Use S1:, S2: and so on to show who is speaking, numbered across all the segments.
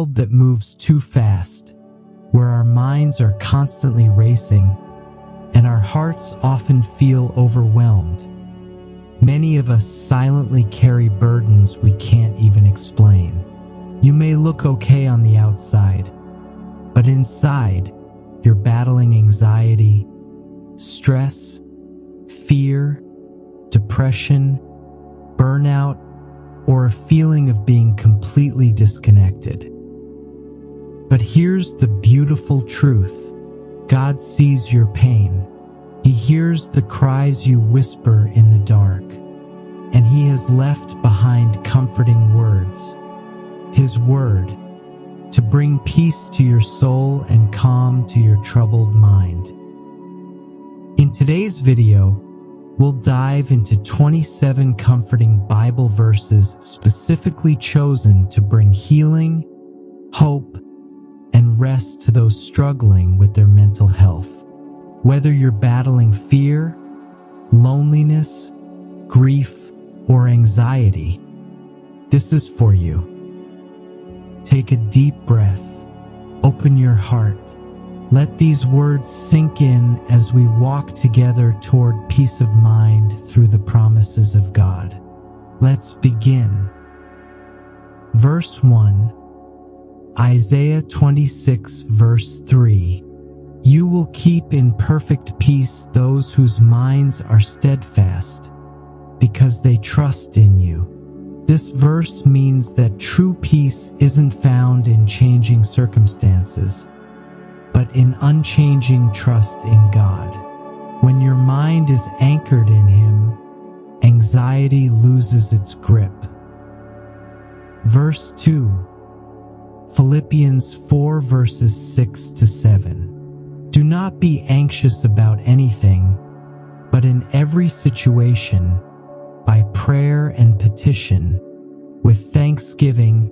S1: world that moves too fast, where our minds are constantly racing, and our hearts often feel overwhelmed. Many of us silently carry burdens we can't even explain. You may look okay on the outside, but inside, you're battling anxiety, stress, fear, depression, burnout, or a feeling of being completely disconnected. But here's the beautiful truth. God sees your pain. He hears the cries you whisper in the dark, and He has left behind comforting words. His word, to bring peace to your soul and calm to your troubled mind. In today's video, we'll dive into 27 comforting Bible verses specifically chosen to bring healing, hope, and rest to those struggling with their mental health. Whether you're battling fear, loneliness, grief, or anxiety, this is for you. Take a deep breath. Open your heart. Let these words sink in as we walk together toward peace of mind through the promises of God. Let's begin. Verse 1, Isaiah 26, verse 3. You will keep in perfect peace those whose minds are steadfast, because they trust in you. This verse means that true peace isn't found in changing circumstances, but in unchanging trust in God. When your mind is anchored in Him, anxiety loses its grip. Verse 2, Philippians 4 verses 6 to 7. Do not be anxious about anything, but in every situation, by prayer and petition, with thanksgiving,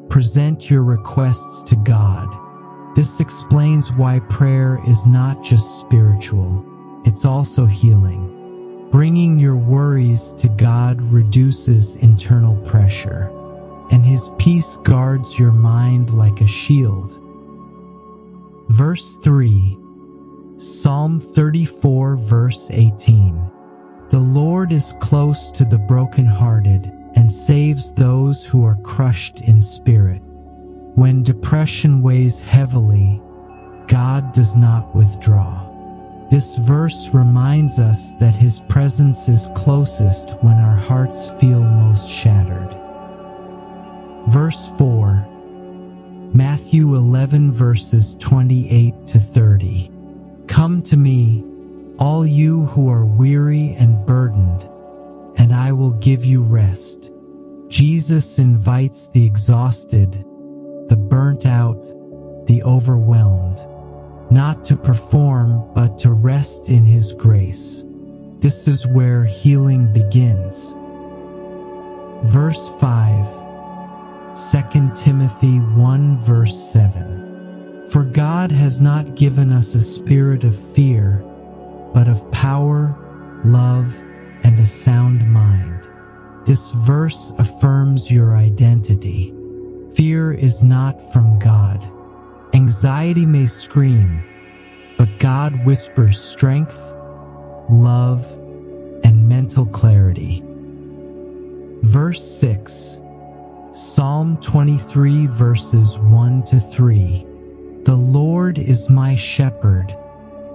S1: present your requests to God. This explains why prayer is not just spiritual, it's also healing. Bringing your worries to God reduces internal pressure, and His peace guards your mind like a shield. Verse 3, Psalm 34 verse 18. The Lord is close to the brokenhearted and saves those who are crushed in spirit. When depression weighs heavily, God does not withdraw. This verse reminds us that His presence is closest when our hearts feel most shattered. Verse 4, Matthew 11 verses 28 to 30. Come to me, all you who are weary and burdened, and I will give you rest. Jesus invites the exhausted, the burnt out, the overwhelmed, not to perform, but to rest in His grace. This is where healing begins. Verse 5, 2 Timothy 1 verse 7. For God has not given us a spirit of fear, but of power, love, and a sound mind. This verse affirms your identity. Fear is not from God. Anxiety may scream, but God whispers strength, love, and mental clarity. Verse 6, Psalm 23 verses 1 to 3. The Lord is my shepherd.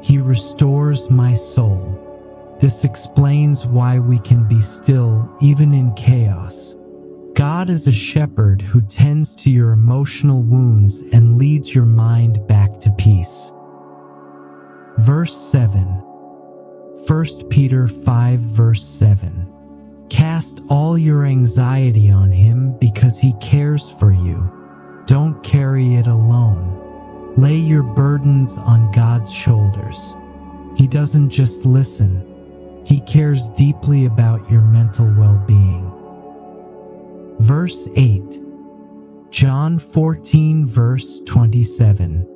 S1: He restores my soul. This explains why we can be still even in chaos. God is a shepherd who tends to your emotional wounds and leads your mind back to peace. Verse 7, 1 Peter 5 verse 7. Cast all your anxiety on Him because He cares for you. Don't carry it alone. Lay your burdens on God's shoulders. He doesn't just listen. He cares deeply about your mental well-being. Verse 8, John 14 verse 27.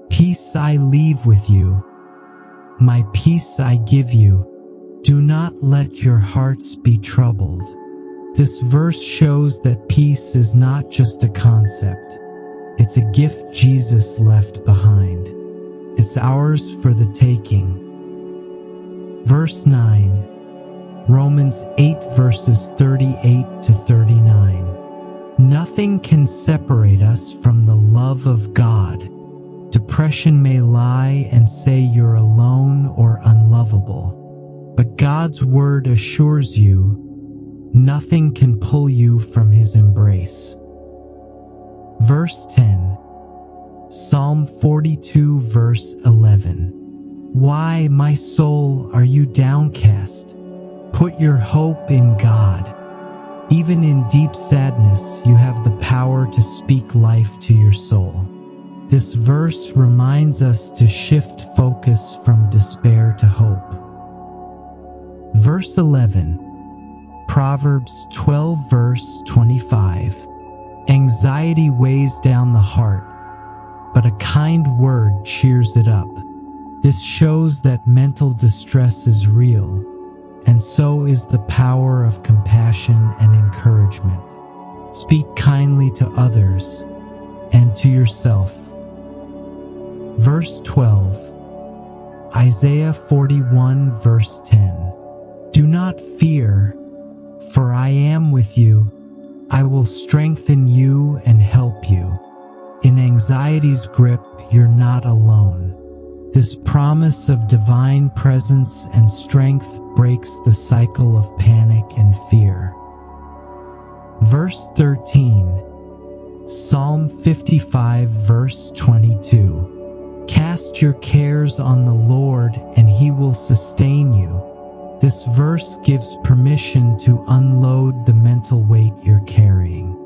S1: Peace I leave with you. My peace I give you. Do not let your hearts be troubled. This verse shows that peace is not just a concept. It's a gift Jesus left behind. It's ours for the taking. Verse 9, Romans 8 verses 38 to 39. Nothing can separate us from the love of God. Depression may lie and say you're alone or unlovable, but God's word assures you nothing can pull you from his embrace. Verse 10, Psalm 42 verse 11. Why, my soul, are you downcast? Put your hope in God. Even in deep sadness, you have the power to speak life to your soul. This verse reminds us to shift focus from despair to hope. Verse 11, Proverbs 12 verse 25. Anxiety weighs down the heart, but a kind word cheers it up. This shows that mental distress is real, and so is the power of compassion and encouragement. Speak kindly to others and to yourself. Verse 12, Isaiah 41 verse 10. Do not fear, for I am with you. I will strengthen you and help you. In anxiety's grip, you're not alone. This promise of divine presence and strength breaks the cycle of panic and fear. Verse 13, Psalm 55 verse 22. Cast your cares on the Lord and he will sustain you. This verse gives permission to unload the mental weight you're carrying.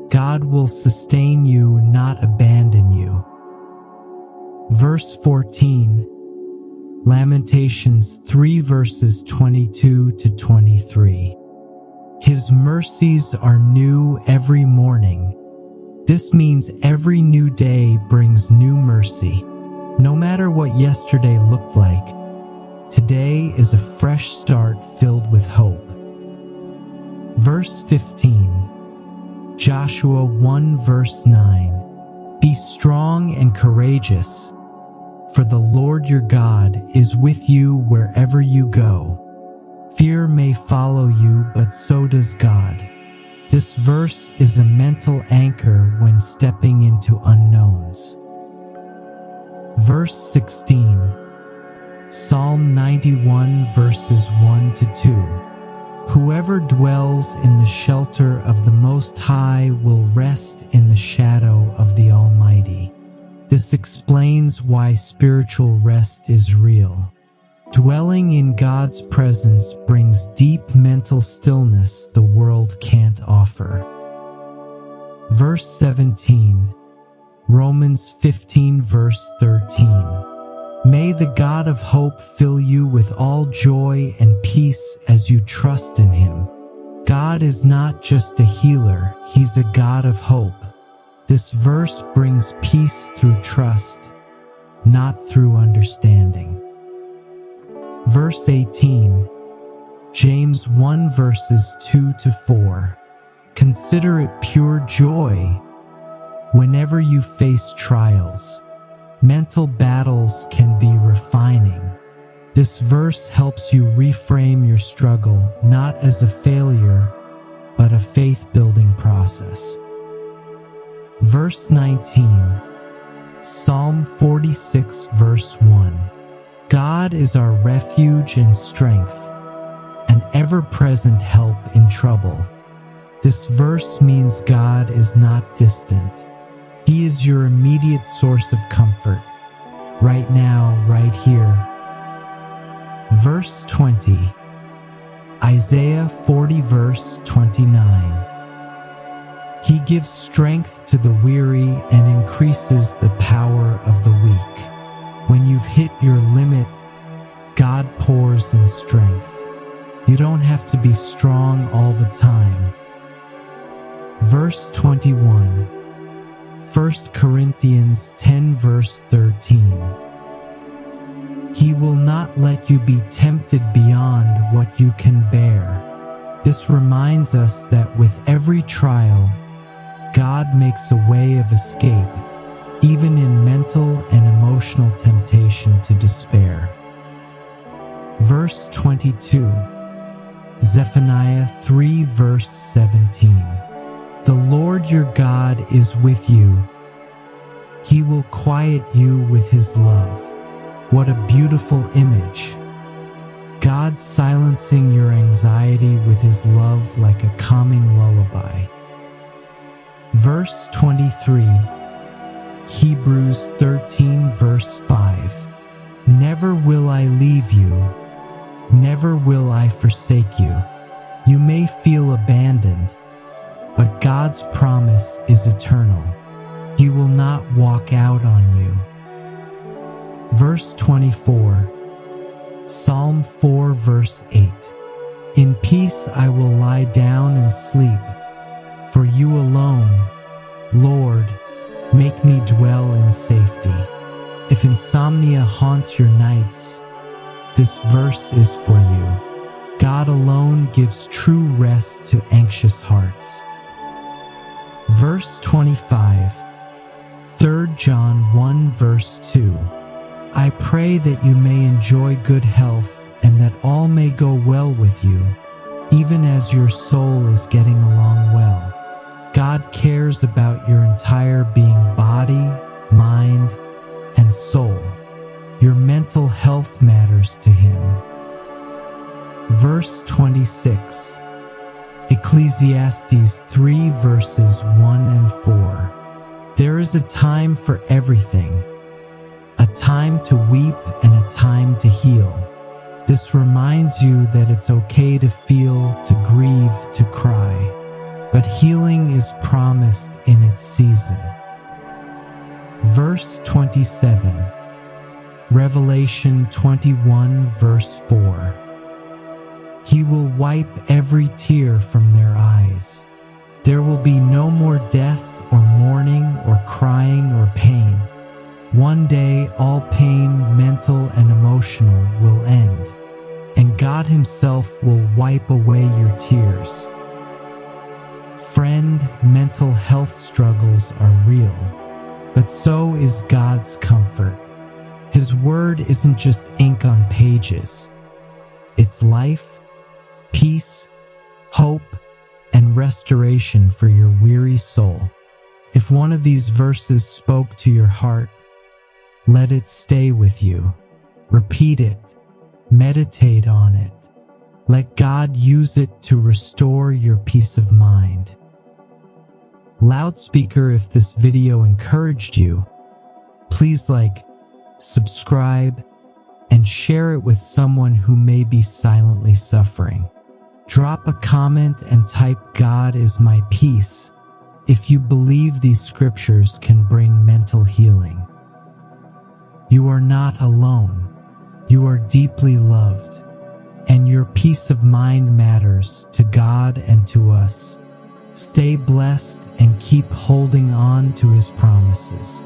S1: God will sustain you, not abandon you. Verse 14, Lamentations 3 verses 22 to 23. His mercies are new every morning. This means every new day brings new mercy. No matter what yesterday looked like, today is a fresh start filled with hope. Verse 15, Joshua 1 verse 9. Be strong and courageous, for the Lord your God is with you wherever you go. Fear may follow you, but so does God. This verse is a mental anchor when stepping into unknowns. Verse 16, Psalm 91 verses 1 to 2. Whoever dwells in the shelter of the Most High will rest in the shadow of the Almighty. This explains why spiritual rest is real. Dwelling in God's presence brings deep mental stillness the world can't offer. Verse 17, Romans 15 verse 13. May the God of hope fill you with all joy and peace as you trust in him. God is not just a healer, he's a God of hope. This verse brings peace through trust, not through understanding. Verse 18, James 1 verses 2 to 4. Consider it pure joy whenever you face trials. Mental battles can be refining. This verse helps you reframe your struggle not as a failure, but a faith-building process. Verse 19, Psalm 46 verse 1. God is our refuge and strength, an ever-present help in trouble. This verse means God is not distant. He is your immediate source of comfort, right now, right here. Verse 20, Isaiah 40 verse 29. He gives strength to the weary and increases the power of the weak. When you've hit your limit, God pours in strength. You don't have to be strong all the time. Verse 21, 1 Corinthians 10 verse 13. He will not let you be tempted beyond what you can bear. This reminds us that with every trial, God makes a way of escape. even in mental and emotional temptation to despair. Verse 22, Zephaniah 3 verse 17. The Lord your God is with you. He will quiet you with his love. What a beautiful image. God silencing your anxiety with his love like a calming lullaby. Verse 23, Hebrews 13 verse 5. Never will I leave you, never will I forsake you. You may feel abandoned, but God's promise is eternal. He will not walk out on you. Verse 24, Psalm 4 verse 8. In peace I will lie down and sleep, for you alone, Lord, make me dwell in safety. If insomnia haunts your nights, this verse is for you. God alone gives true rest to anxious hearts. Verse 25, 3 John 1 verse 2. I pray that you may enjoy good health and that all may go well with you, even as your soul is getting along well. God cares about your entire being, body, mind, and soul. Your mental health matters to him. Verse 26, Ecclesiastes 3 verses 1 and 4. There is a time for everything, a time to weep and a time to heal. This reminds you that it's okay to feel, to grieve, to cry, but healing is promised in its season. Verse 27, Revelation 21 verse 4. He will wipe every tear from their eyes. There will be no more death or mourning or crying or pain. One day all pain, mental and emotional, will end, and God himself will wipe away your tears. Friend, mental health struggles are real, but so is God's comfort. His word isn't just ink on pages. It's life, peace, hope, and restoration for your weary soul. If one of these verses spoke to your heart, let it stay with you. Repeat it. Meditate on it. Let God use it to restore your peace of mind. Loudspeaker, if this video encouraged you, please like, subscribe, and share it with someone who may be silently suffering. Drop a comment and type "God is my peace" if you believe these scriptures can bring mental healing. You are not alone. You are deeply loved, and your peace of mind matters to God and to us. Stay blessed and keep holding on to his promises.